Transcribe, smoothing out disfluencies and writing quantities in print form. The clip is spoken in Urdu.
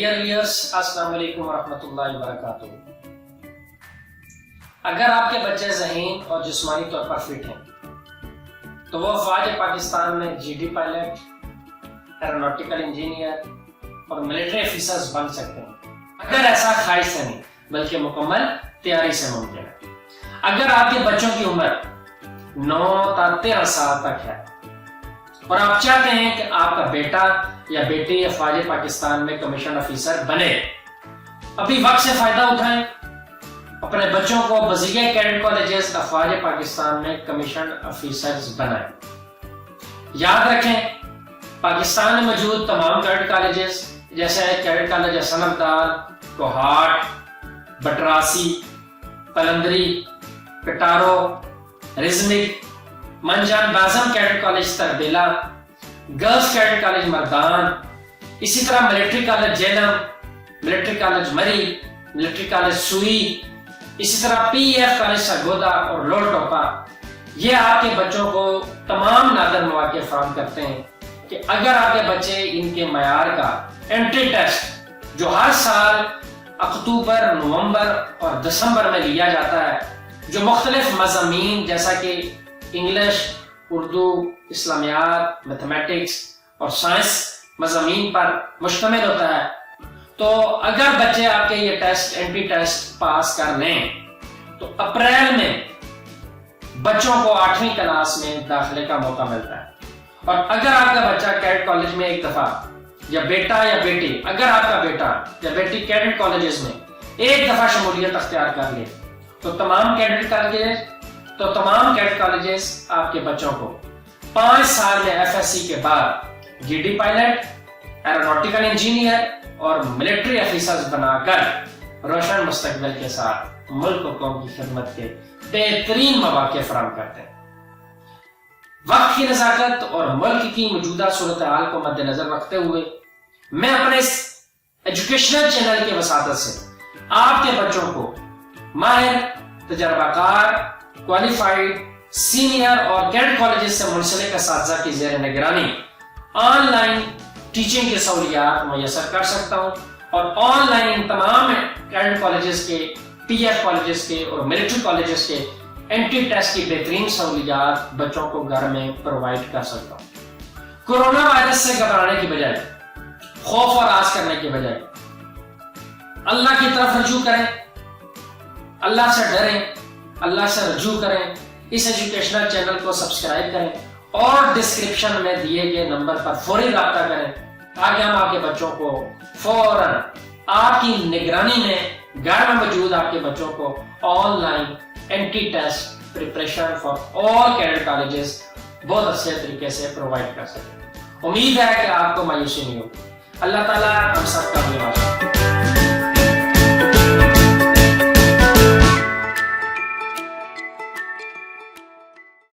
ڈیئر ویئرس، السلام علیکم ورحمۃ اللہ وبرکاتہ۔ اگر آپ کے بچے ذہین اور جسمانی طور پر فٹ ہیں تو وہ افواج پاکستان میں G D pilot, aeronautical engineer اور ملٹری آفیسرز بن سکتے ہیں، اگر ایسا خواہش سے نہیں بلکہ مکمل تیاری سے ممکن ہے۔ اگر آپ کے بچوں کی عمر 9 تا 13 سال تک ہے اور آپ چاہتے ہیں کہ آپ کا بیٹا یا بیٹی افواج پاکستان میں کمیشن آفیسر بنے، ابھی وقت سے فائدہ اٹھائیں، اپنے بچوں کو بزیگہ کیڈٹ کالجز افواج پاکستان میں کمیشن آفیسرز بنائیں۔ یاد رکھیں، پاکستان میں موجود تمام کیڈٹ کالجز جیسے کیڈٹ کالج حسن ابدال، کوہاٹ، بٹراسی، پلندری، پٹارو، رزمک، منجان بازم cadet college Tarbela, girls cadet college Mardan, اسی طرح military college Jhelum, military college Murree, military college Sui, اسی طرح پی ایف کالج سرگودا اور لول ٹوپا، یہ آپ کے بچوں کو تمام نادر مواقع فراہم کرتے ہیں کہ اگر آپ کے بچے ان کے معیار کا انٹری ٹیسٹ جو ہر سال اکتوبر، نومبر اور دسمبر میں لیا جاتا ہے، جو مختلف مضامین جیسا کہ انگلش، اردو، اسلامیات، میتھمیٹکس اور سائنس مضامین پر مشتمل ہوتا ہے، تو اگر بچے آپ کے یہ ٹیسٹ انٹری ٹیسٹ پاس کر لیں تو اپریل میں بچوں کو 8ویں کلاس میں داخلے کا موقع ملتا ہے۔ اور اگر آپ کا بچہ کیڈٹ کالج میں ایک دفعہ یا بیٹا یا بیٹی، اگر آپ کا بیٹا یا بیٹی کیڈٹ کالجز میں ایک دفعہ شمولیت اختیار کر لے تو تمام کیڈٹ کالجز آپ کے بچوں کو 5 سال میں ایف ایس سی کے بعد G D pilot, aeronautical engineer اور ملٹری آفیسرز بنا کر روشن مستقبل کے ساتھ ملک و قوم کی خدمت کے بہترین مواقع فراہم کرتے ہیں۔ وقت کی نزاکت اور ملک کی موجودہ صورتحال کو مد نظر رکھتے ہوئے میں اپنے اس ایجوکیشنل چینل کی وساطت سے آپ کے بچوں کو ماہر، تجربہ کار، کوالیفائیڈ، سینئر اور کیڈٹ کالجز سے منسلک اساتذہ کی زیر نگرانی آن لائن ٹیچنگ کی سہولیات میسر کر سکتا ہوں، اور آن لائن تمام کیڈٹ کالجز کے، پی ایف کالجز کے اور ملٹری کالجز کے انٹری ٹیسٹ کی بہترین سہولیات بچوں کو گھر میں پرووائڈ کر سکتا ہوں۔ کورونا وائرس سے گھبرانے کی بجائے، خوف اور آس کرنے کی بجائے اللہ کی طرف رجوع کریں، اللہ سے ڈریں، اللہ سے رجوع کریں، اس ایجوکیشنل چینل کو سبسکرائب کریں اور ڈسکرپشن میں دیے گئے نمبر پر فوری رابطہ کریں تاکہ ہم آپ کے بچوں کو فوراً آپ کی نگرانی میں گھر میں موجود آپ کے بچوں کو on line entry test preparation for all cadet colleges بہت اچھے طریقے سے پرووائڈ کر سکیں۔ امید ہے کہ آپ کو مایوسی نہیں ہوگی۔ اللہ تعالیٰ ہم سب کا بھی